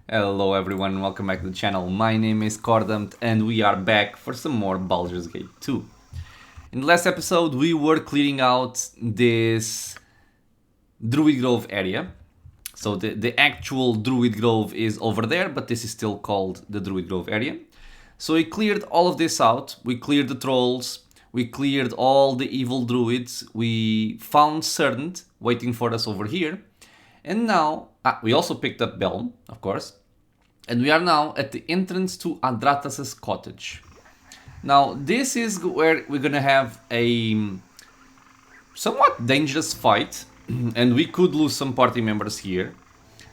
Hello everyone, welcome back to the channel. My name is Cordumt and we are back for some more Baldur's Gate 2. In the last episode we were clearing out this Druid Grove area. So the actual Druid Grove is over there, but this is still called the Druid Grove area. So we cleared all of this out, we cleared the trolls, we cleared all the evil druids, we found Cerdant waiting for us over here. And now, we also picked up Belm, of course. And we are now at the entrance to Andratus' cottage. Now, this is where we're gonna have a somewhat dangerous fight. And we could lose some party members here.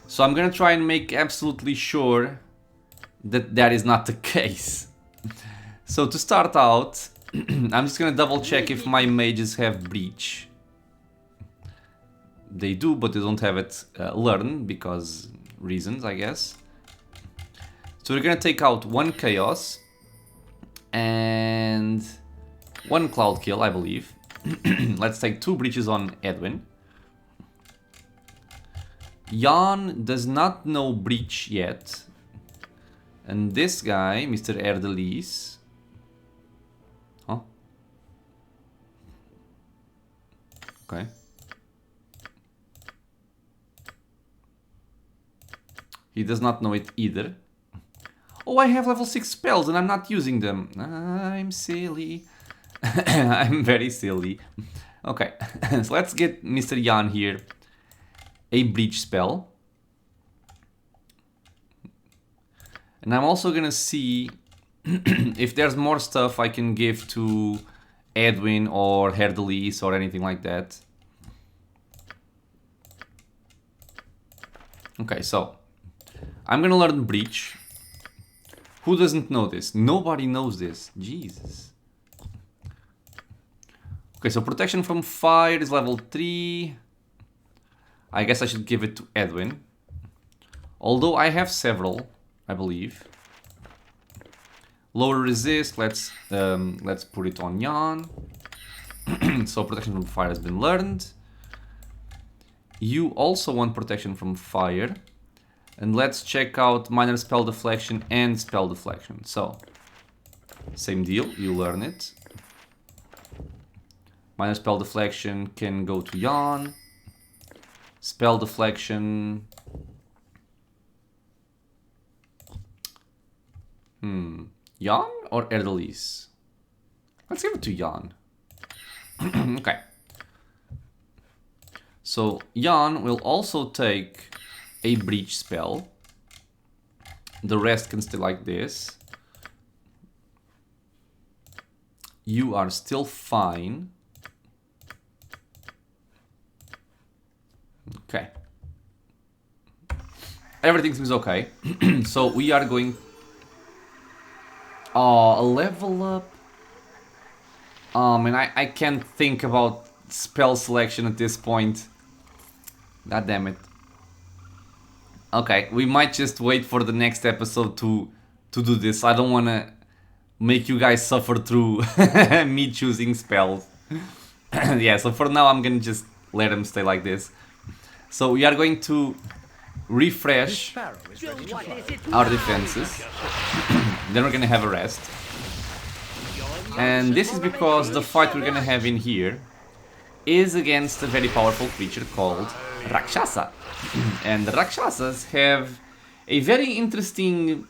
So I'm gonna try and make absolutely sure that that is not the case. So to start out, I'm just gonna double check if my mages have breach. They do, but they don't have it learned because reasons, I guess. So we're gonna take out one chaos and one cloud kill, I believe. Let's take 2 breaches on Edwin. Jan does not know breach yet. And this guy, Mr. Erdelis. Huh? Okay. He does not know it either. Oh, I have level 6 spells and I'm not using them. I'm silly. I'm very silly. Okay, so let's get Mr. Jan here a breach spell. And I'm also gonna see if there's more stuff I can give to Edwin or Herdelis or anything like that. Okay, so I'm gonna learn breach. Who doesn't know this? Nobody knows this. Jesus. Okay, so protection from fire is level 3. I guess I should give it to Edwin. Although I have several, I believe. Lower resist, let's put it on Jan. So protection from fire has been learned. You also want protection from fire. And let's check out minor spell deflection and spell deflection. So, same deal, you learn it. Minor spell deflection can go to Jan. Spell deflection... Jan or Erdelis? Let's give it to Jan. Okay. So, Jan will also take a breach spell. The rest can stay like this. You are still fine. Okay. Everything seems okay. So we are going... Oh, a level up? Man, I can't think about spell selection at this point. God damn it. Okay, we might just wait for the next episode to do this. I don't want to make you guys suffer through me choosing spells. Yeah, so for now I'm going to just let them stay like this. So we are going to refresh our defenses. Then we're going to have a rest. And this is because the fight we're going to have in here is against a very powerful creature called Rakshasa. And the Rakshasas have a very interesting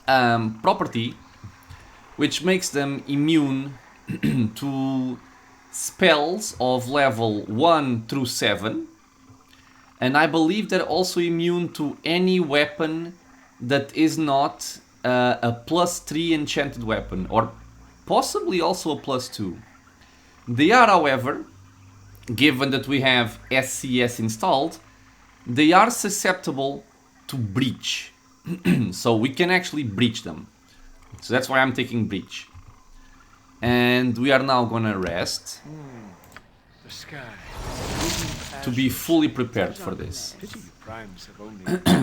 property which makes them immune to spells of level 1 through 7. And I believe they're also immune to any weapon that is not a +3 enchanted weapon, or possibly also a +2. They are, however, given that we have SCS installed, they are susceptible to breach. So we can actually breach them. So that's why I'm taking breach. And we are now gonna rest to be fully prepared for this.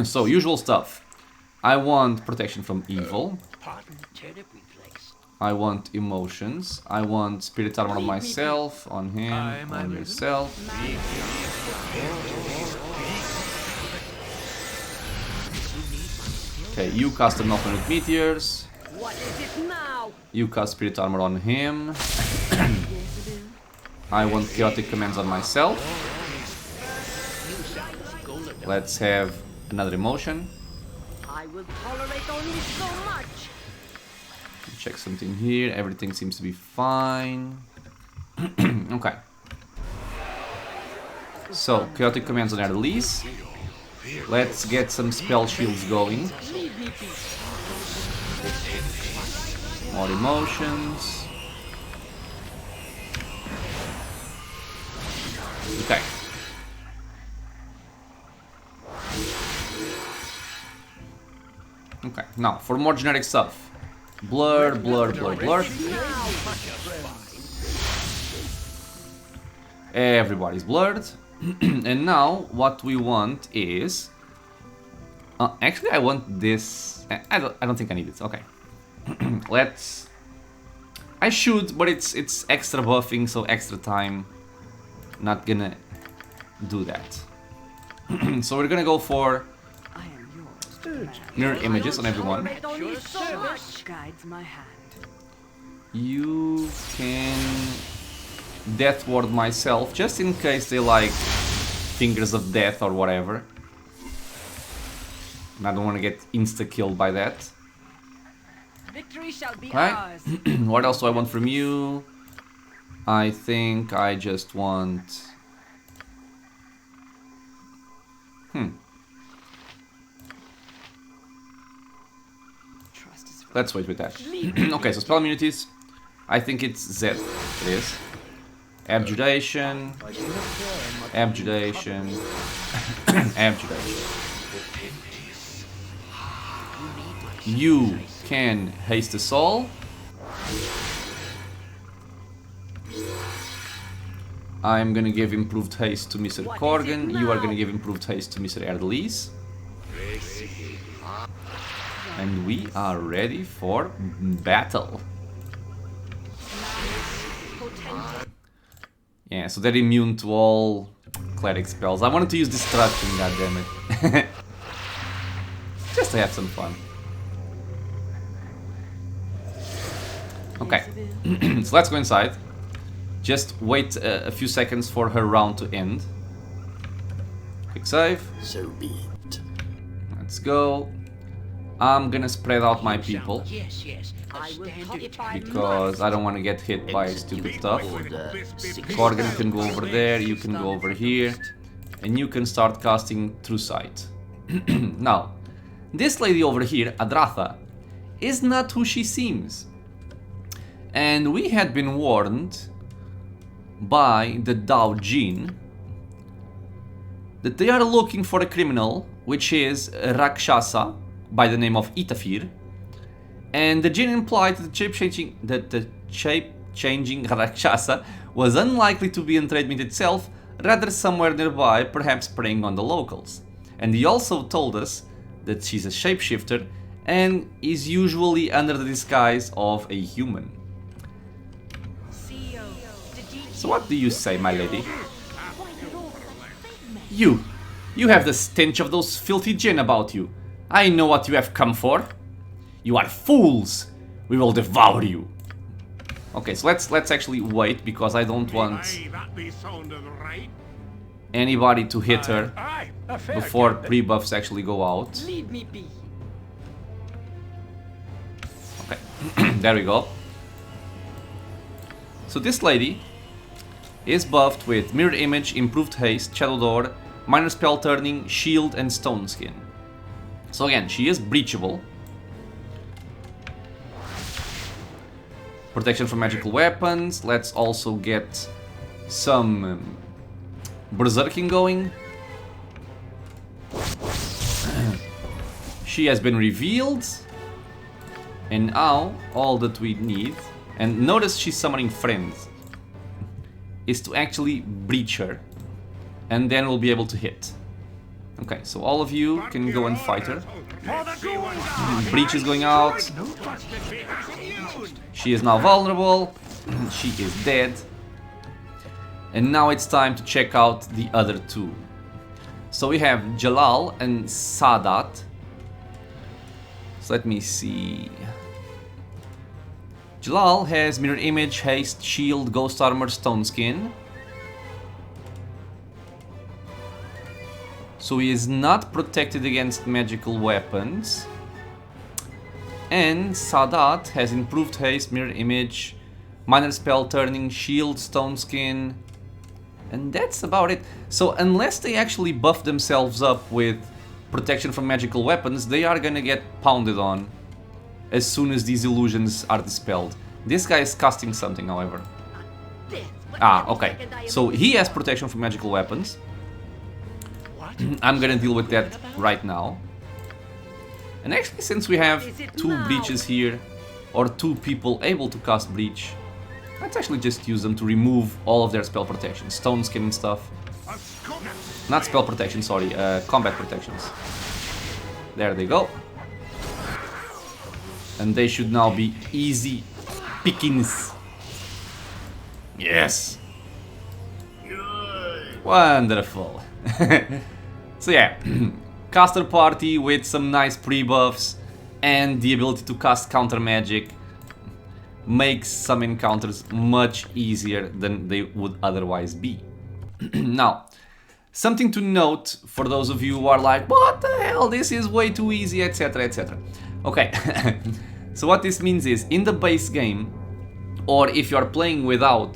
So usual stuff. I want protection from evil. I want emotions. I want spirit armor on myself, on him, on yourself. Okay, you cast an open with meteors. What is it now? You cast spirit armor on him. I want chaotic commands on myself. Let's have another emotion. I will tolerate only so much. Check something here. Everything seems to be fine. Okay. So, chaotic commands on our release. Let's get some spell shields going. More emotions. Okay. Okay, now for more generic stuff. Blur, blur, blur, blur. Everybody's blurred. And now what we want is... actually I want this... I don't think I need it, okay. Let's... I should, but it's extra buffing, so extra time. Not gonna do that. So we're gonna go for mirror images on everyone. You can death ward myself, just in case they like fingers of death or whatever. And I don't want to get insta-killed by that. Victory shall be Right? ours. What else do I want from you? I think I just want... Let's wait with that. Okay, so spell immunities. I think it's Z. It is. Abjuration. Abjuration. Abjuration. You can haste the soul. I'm gonna give improved haste to Mr. Corgan. You are gonna give improved haste to Mr. Erdelis. And we are ready for battle. Yeah, so they're immune to all cleric spells. I wanted to use destruction, goddammit. Just to have some fun. Okay, so let's go inside. Just wait a few seconds for her round to end. Quick save. So be it. Let's go. I'm gonna spread out my people because I don't want to get hit by stupid stuff. Corgan can go over there, you can go over here, and you can start casting True Sight. Now, this lady over here, Adratha, is not who she seems. And we had been warned by the Dao Jin that they are looking for a criminal, which is Rakshasa, by the name of Itafir, and the Jinn implied that the shape-changing Rakshasa was unlikely to be in Trademint itself, rather somewhere nearby, perhaps preying on the locals. And he also told us that she's a shapeshifter and is usually under the disguise of a human. So what do you say, my lady? You have the stench of those filthy Jinn about you. I know what you have come for. You are fools. We will devour you. Okay, so let's actually wait because I don't want anybody to hit her before pre-buffs actually go out. Okay, there we go. So this lady is buffed with Mirror Image, Improved Haste, Shadow Door, Minor Spell Turning, Shield, and Stone Skin. So again, she is breachable. Protection from magical weapons. Let's also get some berserking going. She has been revealed. And now, all that we need... And notice she's summoning friends. Is to actually breach her. And then we'll be able to hit. Okay, so all of you can go and fight her. Breach is going out. She is now vulnerable. She is dead. And now it's time to check out the other two. So we have Jalal and Sadat. So let me see. Jalal has Mirror Image, Haste, Shield, Ghost Armor, Stone Skin. So he is not protected against magical weapons. And Sadat has Improved Haste, Mirror Image, Minor Spell Turning, Shield, Stone Skin. And that's about it. So unless they actually buff themselves up with protection from magical weapons, they are gonna get pounded on as soon as these illusions are dispelled. This guy is casting something, however. Okay. So he has protection from magical weapons. I'm gonna deal with that right now. And actually, since we have two breaches here, or two people able to cast breach, let's actually just use them to remove all of their spell protection, stone skin and stuff. Not spell protection, sorry, combat protections. There they go. And they should now be easy pickings. Yes. Wonderful. So yeah, caster party with some nice pre-buffs and the ability to cast counter magic makes some encounters much easier than they would otherwise be. Now, something to note for those of you who are like, what the hell, this is way too easy, etc, etc. Okay, so what this means is, in the base game, or if you are playing without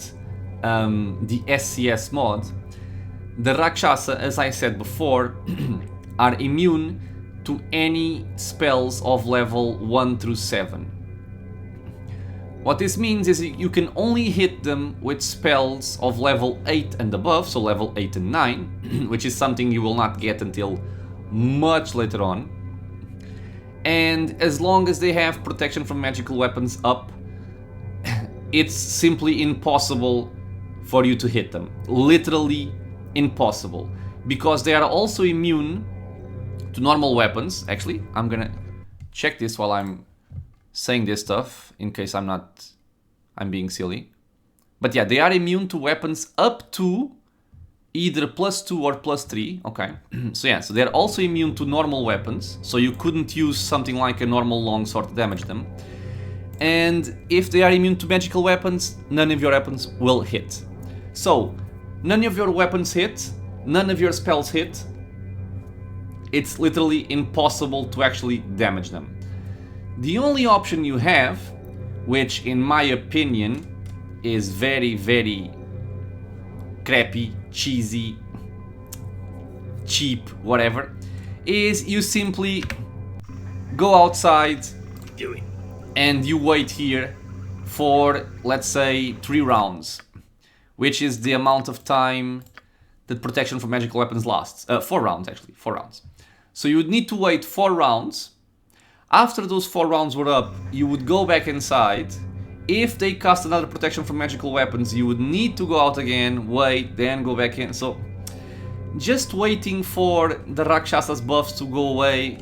the SCS mod, the Rakshasa, as I said before, are immune to any spells of level 1 through 7. What this means is you can only hit them with spells of level 8 and above, so level 8 and 9, which is something you will not get until much later on. And as long as they have protection from magical weapons up, it's simply impossible for you to hit them. Literally impossible. Because they are also immune to normal weapons. Actually, I'm gonna check this while I'm saying this stuff, in case I'm being silly. But yeah, they are immune to weapons up to either +2 or +3. Okay, so yeah, so they're also immune to normal weapons, so you couldn't use something like a normal longsword to damage them. And if they are immune to magical weapons, none of your weapons will hit. So, none of your weapons hit, none of your spells hit. It's literally impossible to actually damage them. The only option you have, which in my opinion is very, very crappy, cheesy, cheap, whatever, is you simply go outside and you wait here for, let's say, 3 rounds, which is the amount of time that protection from magical weapons lasts. 4 rounds, actually, 4 rounds. So you would need to wait 4 rounds. After those 4 rounds were up, you would go back inside. If they cast another protection from magical weapons, you would need to go out again, wait, then go back in. So, just waiting for the Rakshasa's buffs to go away,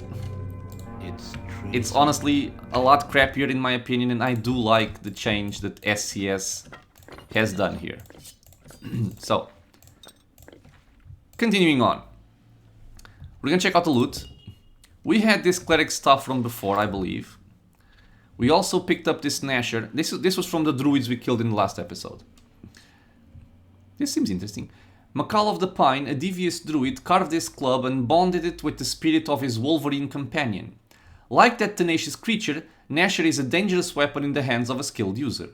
it's honestly a lot crappier in my opinion, and I do like the change that SCS has done here. So, continuing on. We're gonna check out the loot. We had this cleric stuff from before, I believe. We also picked up this Nasher. This was from the druids we killed in the last episode. This seems interesting. Makal of the Pine, a devious druid, carved this club and bonded it with the spirit of his Wolverine companion. Like that tenacious creature, Nasher is a dangerous weapon in the hands of a skilled user.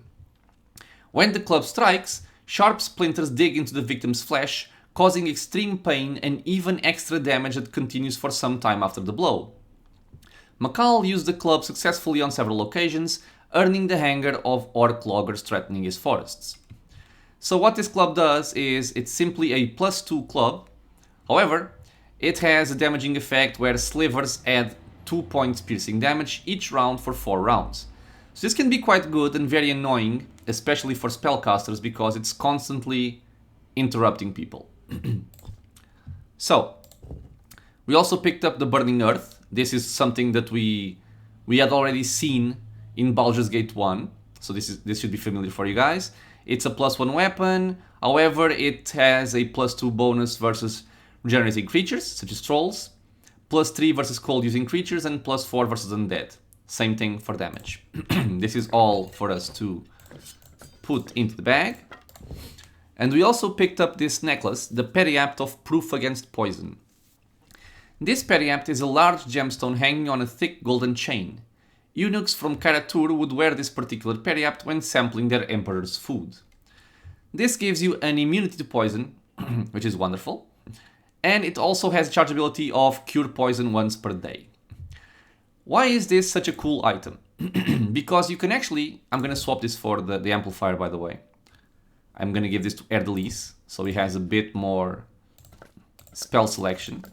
When the club strikes, sharp splinters dig into the victim's flesh, causing extreme pain and even extra damage that continues for some time after the blow. Makal used the club successfully on several occasions, earning the anger of orc loggers threatening his forests. So what this club does is it's simply a +2 club. However, it has a damaging effect where slivers add 2 points piercing damage each round for 4 rounds. So this can be quite good and very annoying, especially for spellcasters, because it's constantly interrupting people. So, we also picked up the Burning Earth. This is something that we had already seen in Baldur's Gate 1, so this should be familiar for you guys. It's a +1 weapon, however it has a +2 bonus versus regenerating creatures, such as trolls, +3 versus cold using creatures, and +4 versus undead. Same thing for damage. This is all for us to put into the bag. And we also picked up this necklace, the Periapt of Proof Against Poison. This Periapt is a large gemstone hanging on a thick golden chain. Eunuchs from Karatur would wear this particular Periapt when sampling their emperor's food. This gives you an immunity to poison, which is wonderful, and it also has chargeability of Cure Poison once per day. Why is this such a cool item? Because you can actually... I'm gonna swap this for the amplifier, by the way. I'm gonna give this to Erdelis, so he has a bit more spell selection.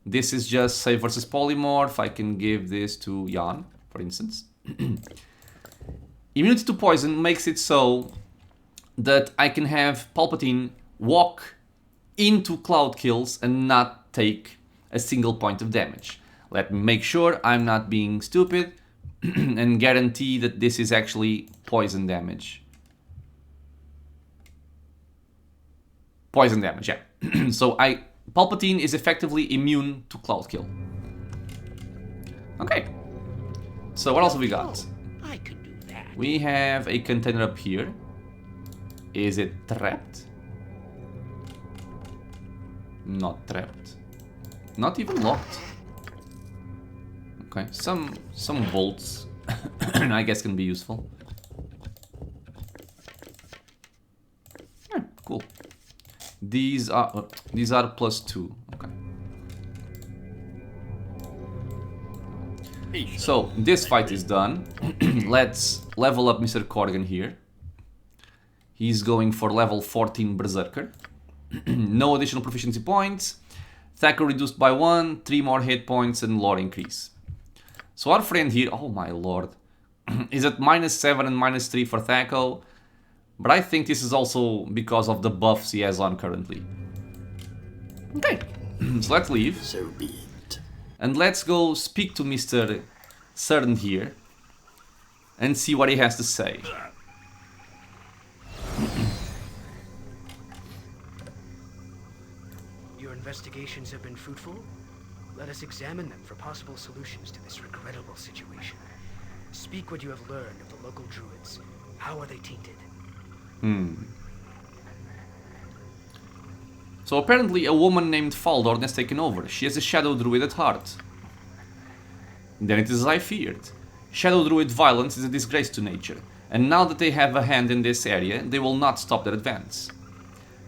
This is just save versus polymorph. I can give this to Jan, for instance. Immunity to poison makes it so that I can have Palpatine walk into cloud kills and not take a single point of damage. Let me make sure I'm not being stupid and guarantee that this is actually poison damage. Poison damage, yeah. So Palpatine is effectively immune to cloud kill. Okay. So what else have we got? I can do that. We have a container up here. Is it trapped? Not trapped. Not even locked. Okay, some bolts I guess can be useful. Yeah, cool. These are +2. Okay. So this fight is done. Let's level up Mr. Corgan here. He's going for level 14 Berserker. No additional proficiency points. Thacker reduced by 1, 3 more hit points, and lore increase. So our friend here, oh my lord, is at -7 and -3 for Thaco. But I think this is also because of the buffs he has on currently. Okay, so let's leave. So be it. And let's go speak to Mr. Cern here and see what he has to say. Your investigations have been fruitful? Let us examine them for possible solutions to this regrettable situation. Speak what you have learned of the local druids. How are they tainted? So apparently a woman named Baldur has taken over. She is a shadow druid at heart. Then it is as I feared. Shadow druid violence is a disgrace to nature, and now that they have a hand in this area, they will not stop their advance.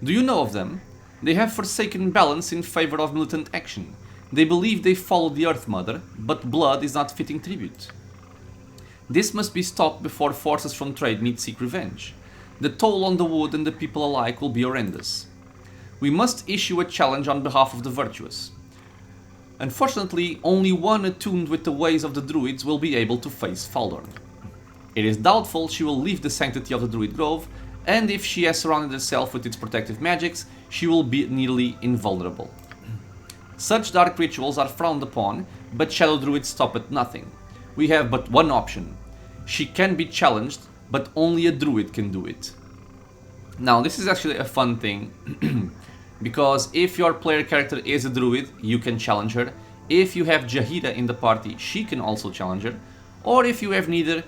Do you know of them? They have forsaken balance in favor of militant action. They believe they follow the Earth Mother, but blood is not fitting tribute. This must be stopped before forces from trade meet seek revenge. The toll on the wood and the people alike will be horrendous. We must issue a challenge on behalf of the virtuous. Unfortunately, only one attuned with the ways of the druids will be able to face Baldur. It is doubtful she will leave the sanctity of the Druid Grove, and if she has surrounded herself with its protective magics, she will be nearly invulnerable. Such dark rituals are frowned upon, but shadow druids stop at nothing. We have but one option. She can be challenged, but only a druid can do it. Now, this is actually a fun thing, because if your player character is a druid, you can challenge her. If you have Jahira in the party, she can also challenge her. Or if you have neither,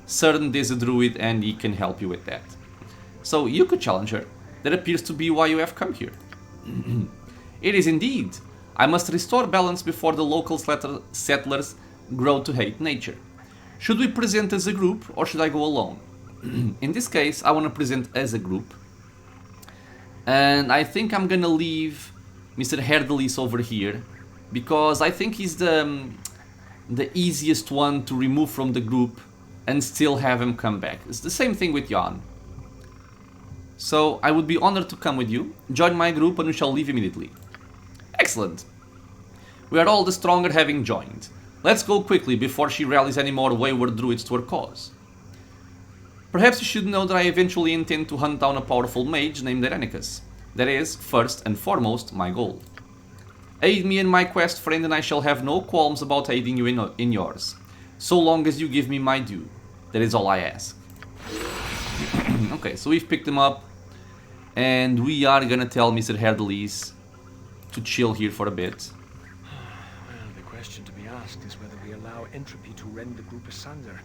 Cern is a druid and he can help you with that. So you could challenge her. That appears to be why you have come here. It is indeed. I must restore balance before the local settlers grow to hate nature. Should we present as a group, or should I go alone? In this case, I want to present as a group. And I think I'm gonna leave Mr. Herdelis over here, because I think he's the easiest one to remove from the group and still have him come back. It's the same thing with Jan. So I would be honored to come with you, join my group, and we shall leave immediately. Excellent. We are all the stronger having joined. Let's go quickly before she rallies any more wayward druids to her cause. Perhaps you should know that I eventually intend to hunt down a powerful mage named Irenicus. That is, first and foremost, my goal. Aid me in my quest, friend, and I shall have no qualms about aiding you in yours. So long as you give me my due. That is all I ask. Okay, so we've picked him up. And we are gonna tell Mr. Herdelis to chill here for a bit. Well, the question to be asked is whether we allow entropy to rend the group asunder.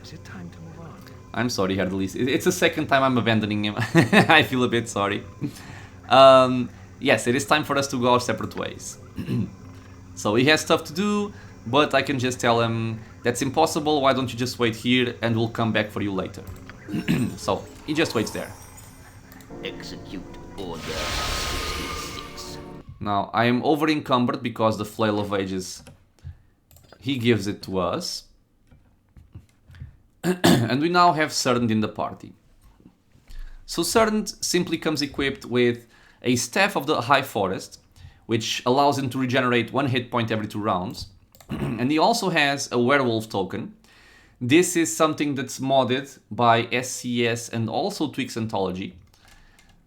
Is it time to move on? I'm sorry, Herdelis. It's the second time I'm abandoning him. I feel a bit sorry. Yes, it is time for us to go our separate ways. So he has stuff to do, but I can just tell him, that's impossible, why don't you just wait here and we'll come back for you later. So, he just waits there. Execute Order 66. Now, I am over encumbered because the Flail of Ages, he gives it to us. And we now have Cerdant in the party. So Cerdant simply comes equipped with a Staff of the High Forest, which allows him to regenerate 1 hit point every 2 rounds. And he also has a Werewolf Token. This is something that's modded by SCS and also Twix Anthology.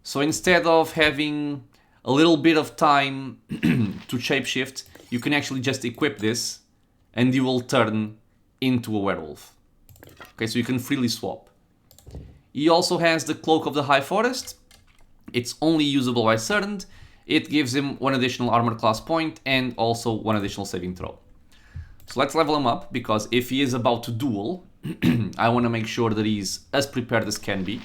So instead of having a little bit of time to shapeshift, you can actually just equip this and you will turn into a werewolf. Okay, so you can freely swap. He also has the Cloak of the High Forest. It's only usable by Cerdant. It gives him 1 additional armor class point and also 1 additional saving throw. So let's level him up, because if he is about to duel, I want to make sure that he's as prepared as can be.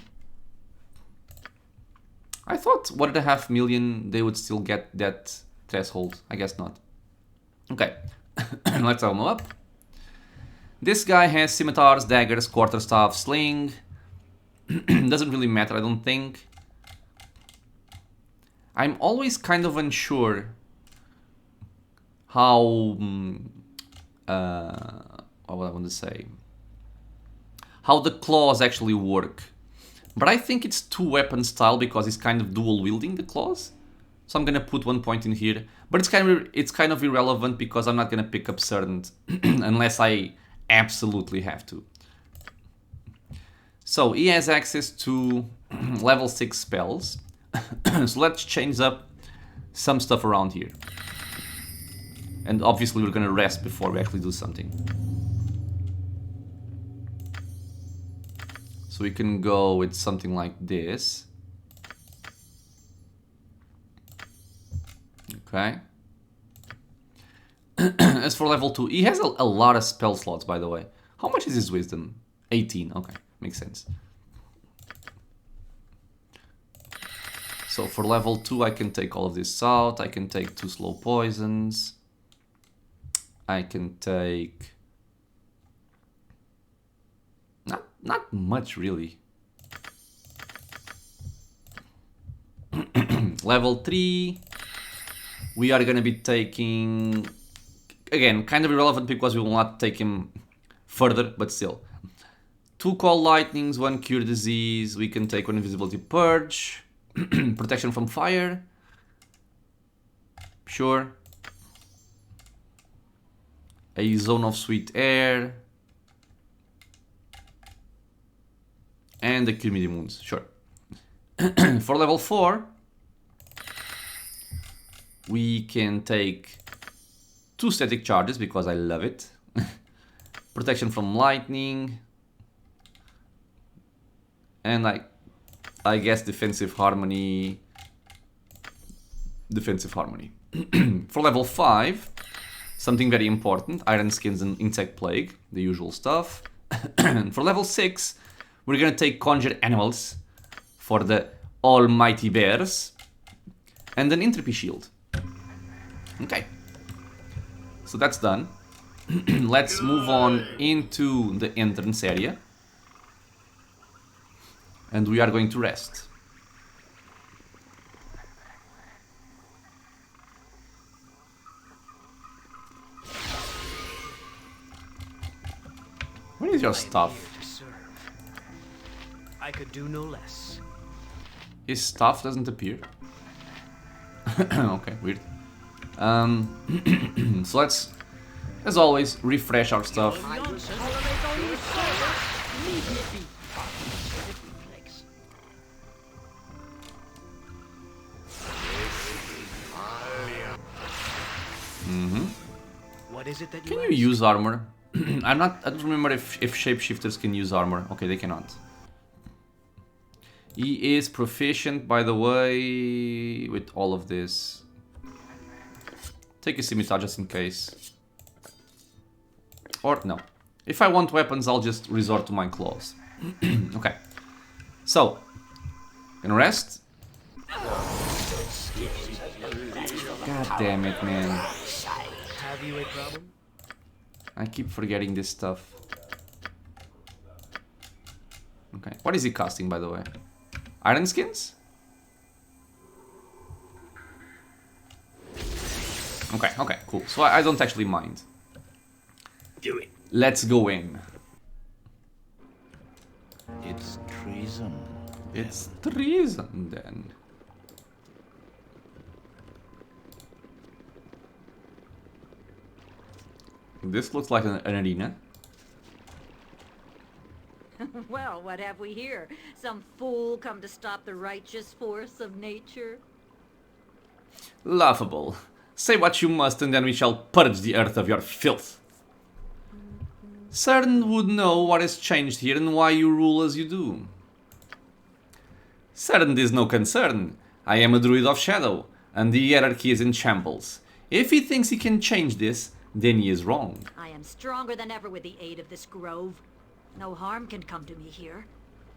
I thought 1.5 million they would still get that threshold. I guess not. Okay, let's level him up. This guy has scimitars, daggers, quarterstaff, sling. Doesn't really matter, I don't think. I'm always kind of unsure how... what would I want to say? How the claws actually work. But I think it's 2-weapon style because he's kind of dual wielding the claws. So I'm gonna put 1 point in here. But it's kind of irrelevant because I'm not gonna pick up Cerdant unless I absolutely have to. So he has access to level 6 spells. So let's change up some stuff around here. And obviously we're gonna rest before we actually do something. So we can go with something like this. Okay. As for level 2, he has a lot of spell slots, by the way. How much is his wisdom? 18, okay, makes sense. So for level 2 I can take all of this out, I can take 2 slow poisons. I can take... Not much really. Level 3, we are gonna be taking... Again, kind of irrelevant because we will not take him further, but still. 2 Call Lightnings, 1 Cure Disease, we can take 1 Invisibility Purge, Protection from Fire, sure. A Zone of Sweet Air, and the Cure Medium Wounds, sure. For level 4, we can take 2 Static Charges because I love it. Protection from Lightning, and I guess Defensive Harmony. For level 5, something very important, Iron Skins and Insect Plague, the usual stuff. For level 6, we're gonna take Conjure Animals for the almighty bears, and an Entropy Shield. Okay, so that's done. Let's move on into the entrance area. And we are going to rest. Where is your stuff? I could do no less. His stuff doesn't appear. Okay, weird. So let's, as always, refresh our stuff. What is it that Can you use armor? I don't remember if shapeshifters can use armor. Okay, they cannot. He is proficient, by the way, with all of this. Take a scimitar just in case. Or, no. If I want weapons, I'll just resort to my claws. Okay. So, gonna rest. God damn it, man. Have you a problem? I keep forgetting this stuff. Okay. What is he casting, by the way? Iron skins? Okay, okay, cool. So I don't actually mind. Do it. Let's go in. It's treason. It's treason, then. This looks like an arena. Well, what have we here? Some fool come to stop the righteous force of nature? Laughable. Say what you must, and then we shall purge the earth of your filth. Certain would know what has changed here and why you rule as you do. Certain is no concern. I am a druid of shadow, and the hierarchy is in shambles. If he thinks he can change this, then he is wrong. I am stronger than ever with the aid of this grove. No harm can come to me here.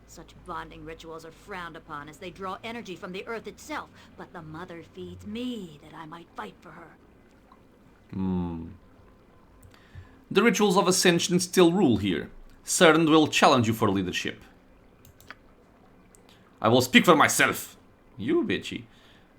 Such bonding rituals are frowned upon as they draw energy from the earth itself, but the mother feeds me that I might fight for her. The rituals of ascension still rule here. Certain will challenge you for leadership. I will speak for myself. You bitchy.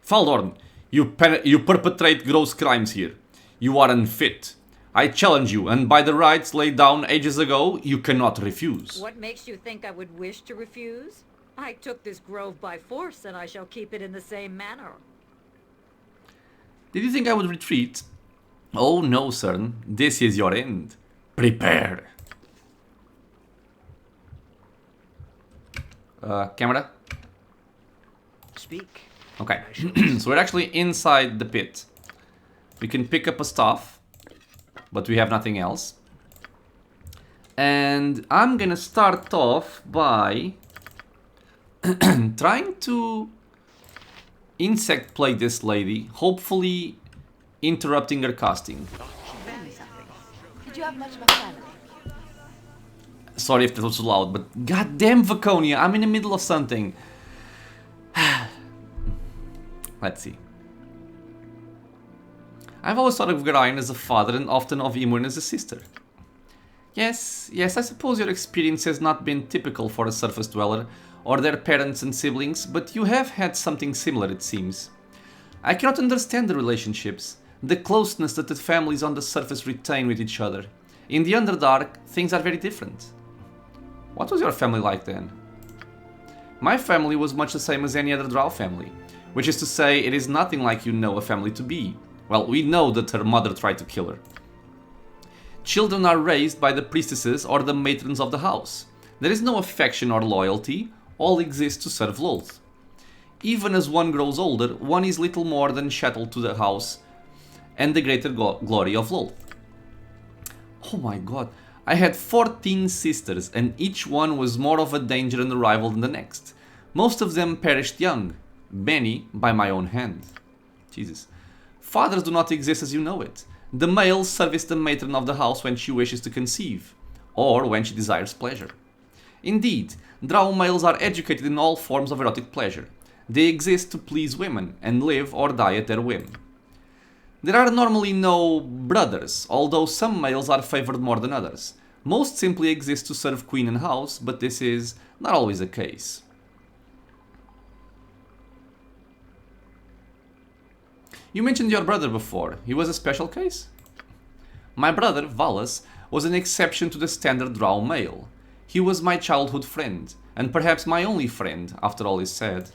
Faldorn, you perpetrate gross crimes here. You are unfit. I challenge you, and by the rights laid down ages ago, you cannot refuse. What makes you think I would wish to refuse? I took this grove by force, and I shall keep it in the same manner. Did you think I would retreat? Oh no, Cern. This is your end. Prepare. Camera? Speak. Okay. So we're actually inside the pit. We can pick up a staff, but we have nothing else. And I'm gonna start off by trying to insect play this lady, hopefully interrupting her casting. Did you have much of a family? Sorry if that was too loud, but goddamn Vaconia, I'm in the middle of something. Let's see. I've always thought of Garayan as a father and often of Imran as a sister. Yes, I suppose your experience has not been typical for a surface dweller or their parents and siblings, but you have had something similar, it seems. I cannot understand the relationships, the closeness that the families on the surface retain with each other. In the Underdark, things are very different. What was your family like then? My family was much the same as any other Drow family, which is to say, it is nothing like you know a family to be. Well, we know that her mother tried to kill her. Children are raised by the priestesses or the matrons of the house. There is no affection or loyalty, all exists to serve Lolth. Even as one grows older, one is little more than chattel to the house and the greater glory of Lolth. Oh my god, I had 14 sisters and each one was more of a danger and a rival than the next. Most of them perished young, many by my own hand. Jesus. Fathers do not exist as you know it. The male service the matron of the house when she wishes to conceive, or when she desires pleasure. Indeed, Drow males are educated in all forms of erotic pleasure. They exist to please women, and live or die at their whim. There are normally no brothers, although some males are favored more than others. Most simply exist to serve queen and house, but this is not always the case. You mentioned your brother before. He was a special case? My brother, Valas, was an exception to the standard Drow male. He was my childhood friend, and perhaps my only friend, after all is said.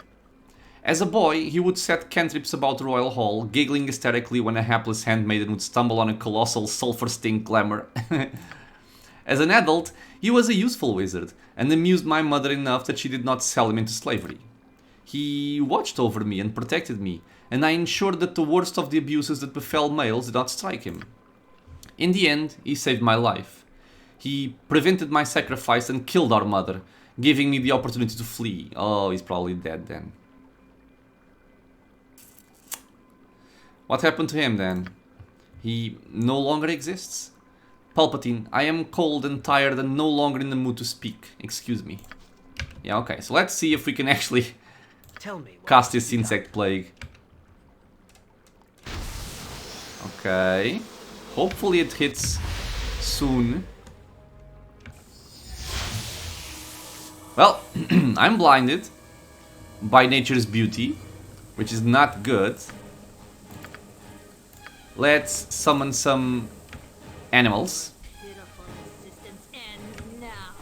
As a boy, he would set cantrips about the royal hall, giggling hysterically when a hapless handmaiden would stumble on a colossal sulfur-stink glamour. As an adult, he was a useful wizard, and amused my mother enough that she did not sell him into slavery. He watched over me and protected me, and I ensured that the worst of the abuses that befell males did not strike him. In the end, he saved my life. He prevented my sacrifice and killed our mother, giving me the opportunity to flee. Oh, he's probably dead then. What happened to him then? He no longer exists? Palpatine, I am cold and tired and no longer in the mood to speak. Excuse me. Yeah, okay, so let's see if we can actually Tell me what cast must this be done. insect plague. Okay. Hopefully it hits soon. Well, I'm blinded by nature's beauty, which is not good. Let's summon some animals. Pitiful existence ends now.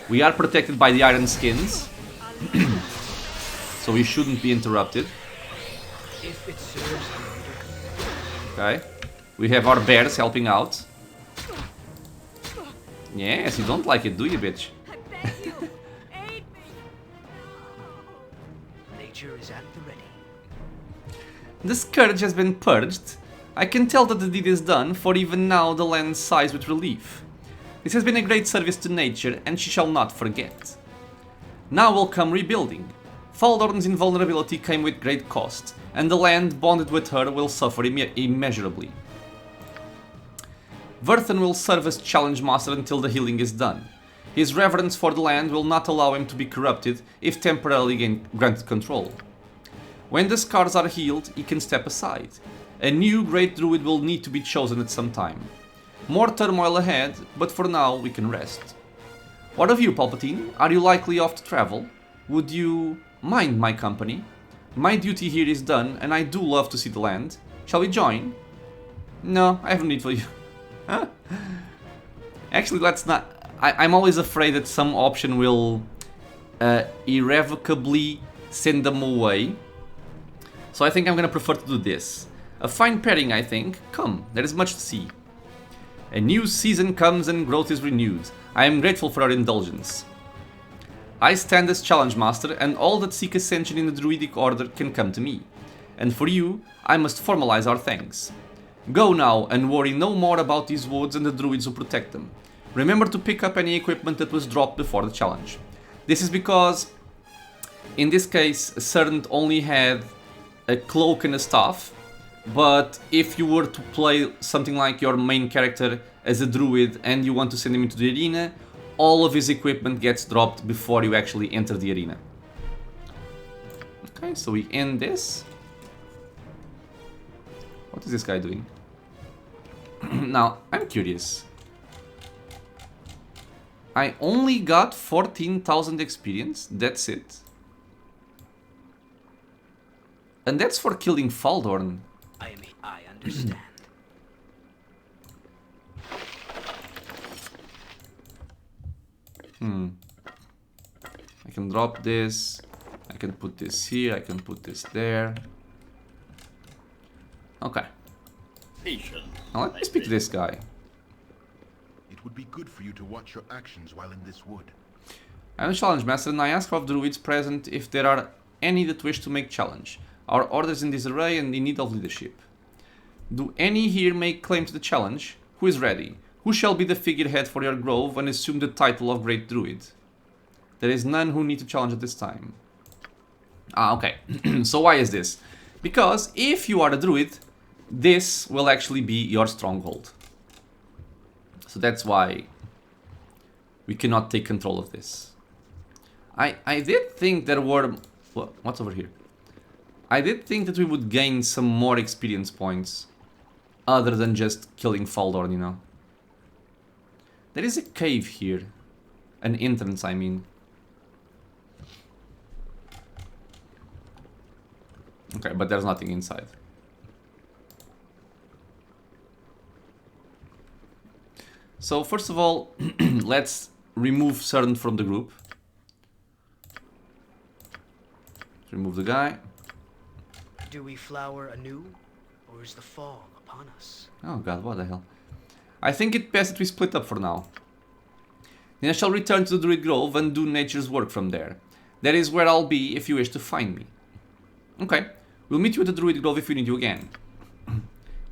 We are protected by the iron skins, so we shouldn't be interrupted. If it serves the leader. Okay. We have our bears helping out. Yes, you don't like it, do you, bitch? I beg you, aid me. Nature is at the ready. The scourge has been purged. I can tell that the deed is done, for even now the land sighs with relief. This has been a great service to nature, and she shall not forget. Now will come rebuilding. Faldorn's invulnerability came with great cost, and the land bonded with her will suffer immeasurably. Verthen will serve as challenge master until the healing is done. His reverence for the land will not allow him to be corrupted if temporarily granted control. When the scars are healed, he can step aside. A new great druid will need to be chosen at some time. More turmoil ahead, but for now we can rest. What of you, Palpatine? Are you likely off to travel? Would you mind my company? My duty here is done, and I do love to see the land. Shall we join? No, I have no need for you. Actually, let's not... I'm always afraid that some option will irrevocably send them away. So I think I'm gonna prefer to do this. A fine pairing, I think. Come, there is much to see. A new season comes and growth is renewed. I am grateful for our indulgence. I stand as challenge master, and all that seek ascension in the druidic order can come to me. And for you, I must formalize our thanks. Go now and worry no more about these woods and the druids who protect them. Remember to pick up any equipment that was dropped before the challenge. This is because, in this case, Cerdant only had a cloak and a staff, but if you were to play something like your main character as a druid and you want to send him into the arena, all of his equipment gets dropped before you actually enter the arena. Okay, so we end this. What is this guy doing? Now, I'm curious. I only got 14,000 experience, that's it. And that's for killing Faldorn. I understand. I can drop this. I can put this here. I can put this there. Okay. Now let me speak to this guy. It would be good for you to watch your actions while in this wood. I'm a challenge master, and I ask of druids present if there are any that wish to make challenge. Our order is in disarray and in need of leadership. Do any here make claim to the challenge? Who is ready? Who shall be the figurehead for your grove and assume the title of Great Druid? There is none who need to challenge at this time. Ah, okay. So why is this? Because if you are a druid, this will actually be your stronghold. So that's why we cannot take control of this. I did think there were... What's over here? I did think that we would gain some more experience points other than just killing Faldorn, you know. There is a cave here. An entrance, I mean. Okay, but there's nothing inside. So first of all, let's remove Cern from the group. Remove the guy. Do we flower anew, or is the fall upon us? Oh god, what the hell. I think it best that we split up for now. Then I shall return to the Druid Grove and do nature's work from there. That is where I'll be if you wish to find me. Okay, we'll meet you at the Druid Grove if we need you again.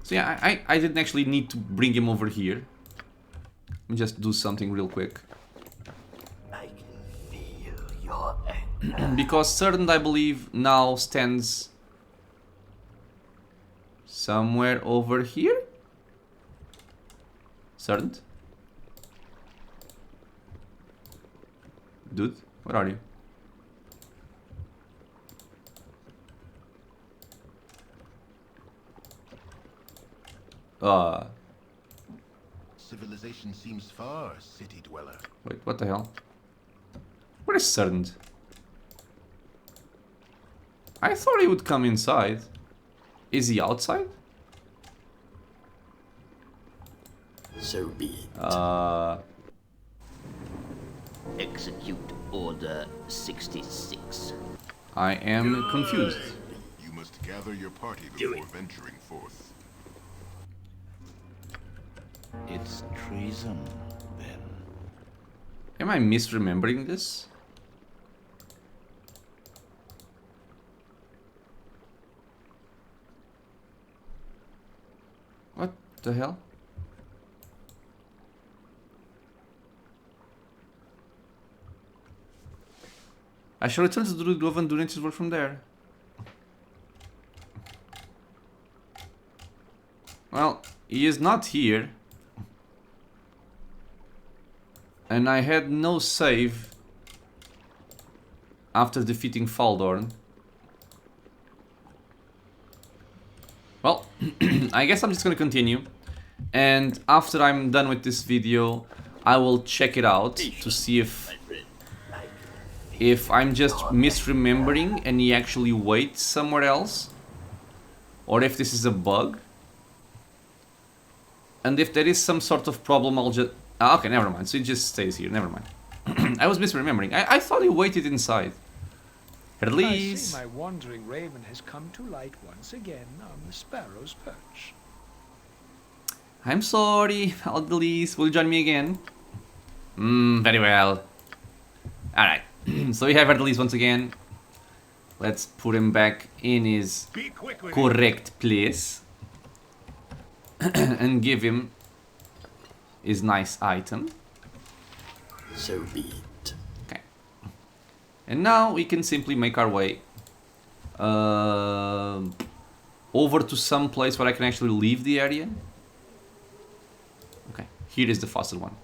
So yeah, I didn't actually need to bring him over here. Let me just do something real quick. I can feel your anger. Because Cerdant, I believe, now stands somewhere over here. Certain? Dude, where are you? Civilization seems far, city dweller. Wait, what the hell? Where is Certain? I thought he would come inside. Is he outside? So be it. Execute Order 66. I am confused. You must gather your party before venturing forth. It's treason, then. Am I misremembering this? What the hell? I shall return to Druid Grove and do nature's work from there. Well, he is not here. And I had no save after defeating Baldur. Well, I guess I'm just gonna continue. And after I'm done with this video, I will check it out to see if I'm just misremembering and he actually waits somewhere else, or if this is a bug. And if there is some sort of problem, I'll just... Ah, okay, never mind. So it just stays here. Never mind. I was misremembering. I thought he waited inside. Release. I see my wandering raven has come to light once again on the sparrow's perch. I'm sorry, Aldelis. Will you join me again? Very well. Alright. So we have Aldelis once again. Let's put him back in his correct place. And give him his nice item. So be it. Okay. And now we can simply make our way over to some place where I can actually leave the area. Okay, here is the faster one.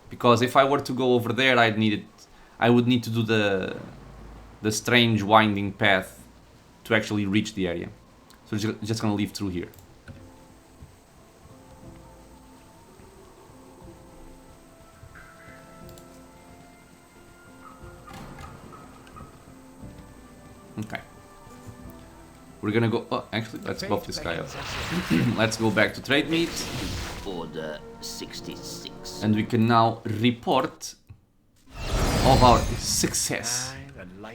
Because if I were to go over there, I would need to do the strange winding path to actually reach the area. So just gonna leave through here. Okay. We're gonna go... Oh, actually, let's buff this guy up. Let's go back to trade meet. Order 66. And we can now report of our success. I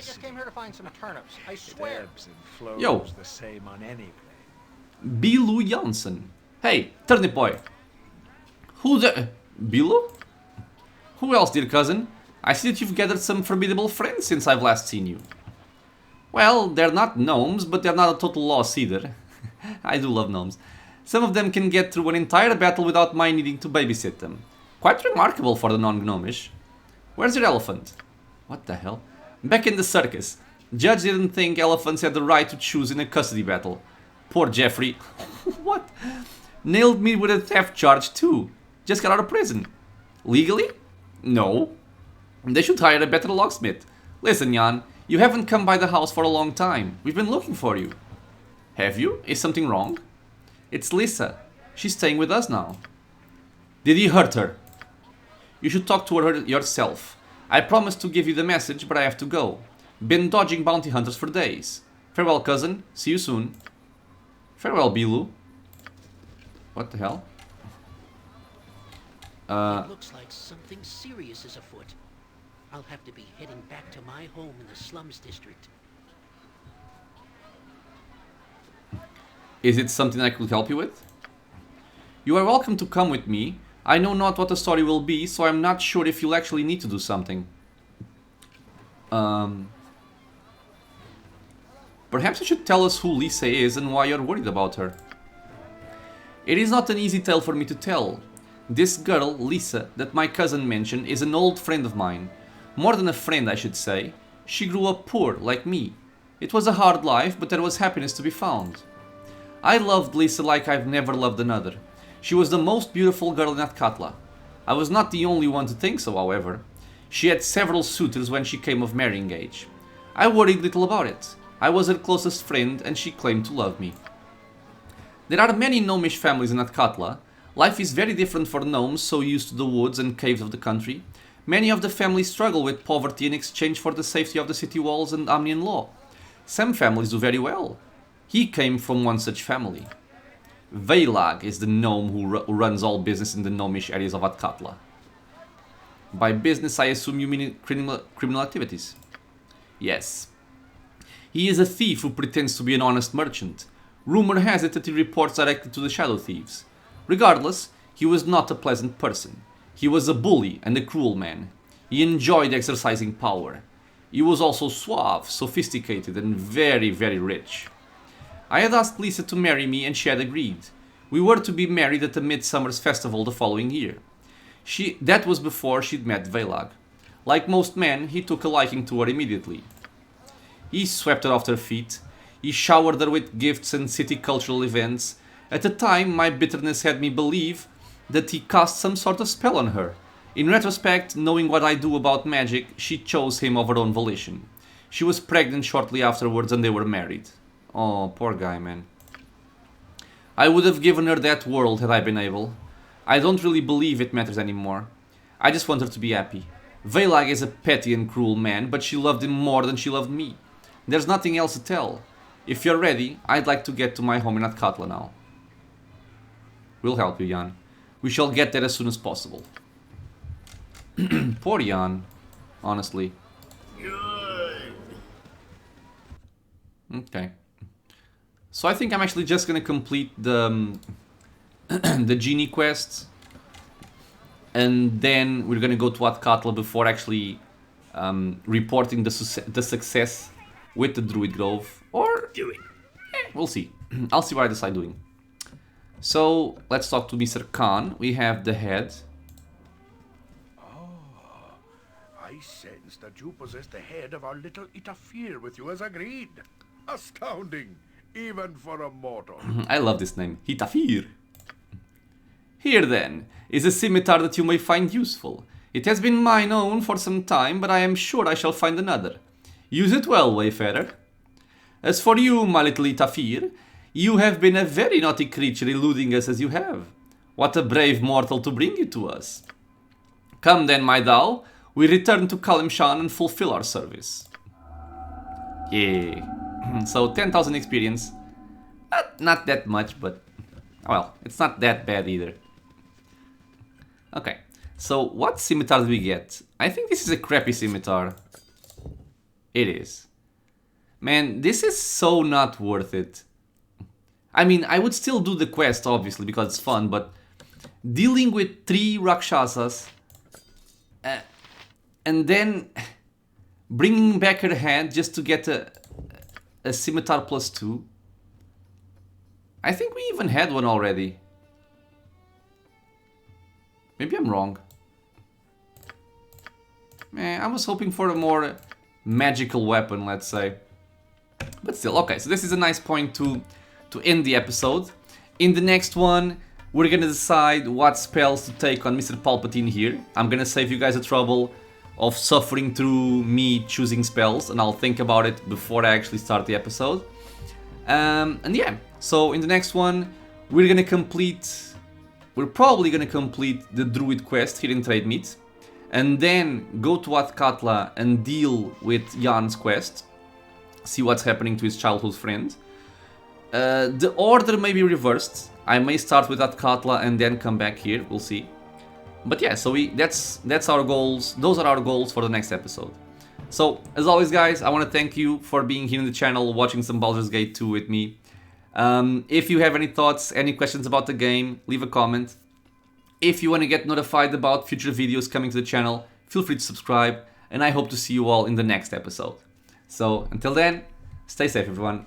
just came here to find some turnips. I swear. Yo. The same on any plane. Bilu Janssen. Hey, turnip boy. Who the... Bilu? Who else, dear cousin? I see that you've gathered some formidable friends since I've last seen you. Well, they're not gnomes, but they're not a total loss either. I do love gnomes. Some of them can get through an entire battle without my needing to babysit them. Quite remarkable for the non-gnomish. Where's your elephant? What the hell? Back in the circus. Judge didn't think elephants had the right to choose in a custody battle. Poor Jeffrey. What? Nailed me with a theft charge too. Just got out of prison. Legally? No. They should hire a better locksmith. Listen, Jan, you haven't come by the house for a long time. We've been looking for you. Have you? Is something wrong? It's Lisa. She's staying with us now. Did he hurt her? You should talk to her yourself. I promised to give you the message, but I have to go. Been dodging bounty hunters for days. Farewell, cousin. See you soon. Farewell, Bilu. What the hell? It looks like something serious is afoot. I'll have to be heading back to my home in the slums district. Is it something I could help you with? You are welcome to come with me. I know not what the story will be, so I'm not sure if you'll actually need to do something. Perhaps you should tell us who Lisa is and why you're worried about her. It is not an easy tale for me to tell. This girl, Lisa, that my cousin mentioned, is an old friend of mine. More than a friend, I should say. She grew up poor, like me. It was a hard life, but there was happiness to be found. I loved Lisa like I've never loved another. She was the most beautiful girl in Athkatla. I was not the only one to think so, however. She had several suitors when she came of marrying age. I worried little about it. I was her closest friend and she claimed to love me. There are many gnomish families in Athkatla. Life is very different for gnomes so used to the woods and caves of the country. Many of the families struggle with poverty in exchange for the safety of the city walls and Amnian law. Some families do very well. He came from one such family. Veilag is the gnome who runs all business in the gnomish areas of Athkatla. By business I assume you mean criminal activities. Yes. He is a thief who pretends to be an honest merchant. Rumor has it that he reports directly to the shadow thieves. Regardless, he was not a pleasant person. He was a bully and a cruel man. He enjoyed exercising power. He was also suave, sophisticated and very, very rich. I had asked Lisa to marry me and she had agreed. We were to be married at the Midsummer's Festival the following year. That was before she'd met Veilag. Like most men, he took a liking to her immediately. He swept her off her feet. He showered her with gifts and city cultural events. At the time, my bitterness had me believe that he cast some sort of spell on her. In retrospect, knowing what I do about magic, she chose him of her own volition. She was pregnant shortly afterwards and they were married. Oh, poor guy, man. I would have given her that world had I been able. I don't really believe it matters anymore. I just want her to be happy. Veilag is a petty and cruel man, but she loved him more than she loved me. There's nothing else to tell. If you're ready, I'd like to get to my home in Athkatla now. We'll help you, Jan. We shall get there as soon as possible. Poor Jan, honestly. Okay. So I think I'm actually just gonna complete the the genie quest, and then we're gonna go to Athkatla before actually reporting the success with the Druid Grove, or do it. We'll see. I'll see what I decide doing. So let's talk to Mr. Khan. We have the head. I sense that you possess the head of our little Itafir with you as agreed. Astounding, even for a mortal. I love this name, Hitafir. Here then is a scimitar that you may find useful. It has been mine own for some time, but I am sure I shall find another. Use it well, wayfarer. As for you, my little Itafir, you have been a very naughty creature eluding us as you have. What a brave mortal to bring you to us. Come then, my thou, we return to Kalimshan and fulfill our service. Yeah. So 10,000 experience. Not that much, but well, it's not that bad either. Okay, so what scimitar do we get? I think this is a crappy scimitar. It is. Man, this is so not worth it. I mean, I would still do the quest, obviously, because it's fun, but dealing with 3 Rakshasas and then bringing back her head just to get a scimitar +2. I think we even had one already. Maybe I'm wrong. Man, I was hoping for a more magical weapon, let's say. But still, okay, so this is a nice point to end the episode. In the next one, we're gonna decide what spells to take on Mr. Palpatine here. I'm gonna save you guys the trouble of suffering through me choosing spells, and I'll think about it before I actually start the episode. And yeah, so in the next one, we're probably gonna complete the Druid quest here in Trade Meat, and then go to Athkatla and deal with Jan's quest, see what's happening to his childhood friend. The order may be reversed. I may start with Athkatla and then come back here, we'll see. But yeah, so that's our goals. Those are our goals for the next episode. So, as always guys, I want to thank you for being here in the channel, watching some Baldur's Gate 2 with me. If you have any thoughts, any questions about the game, leave a comment. If you want to get notified about future videos coming to the channel, feel free to subscribe, and I hope to see you all in the next episode. So, until then, stay safe everyone.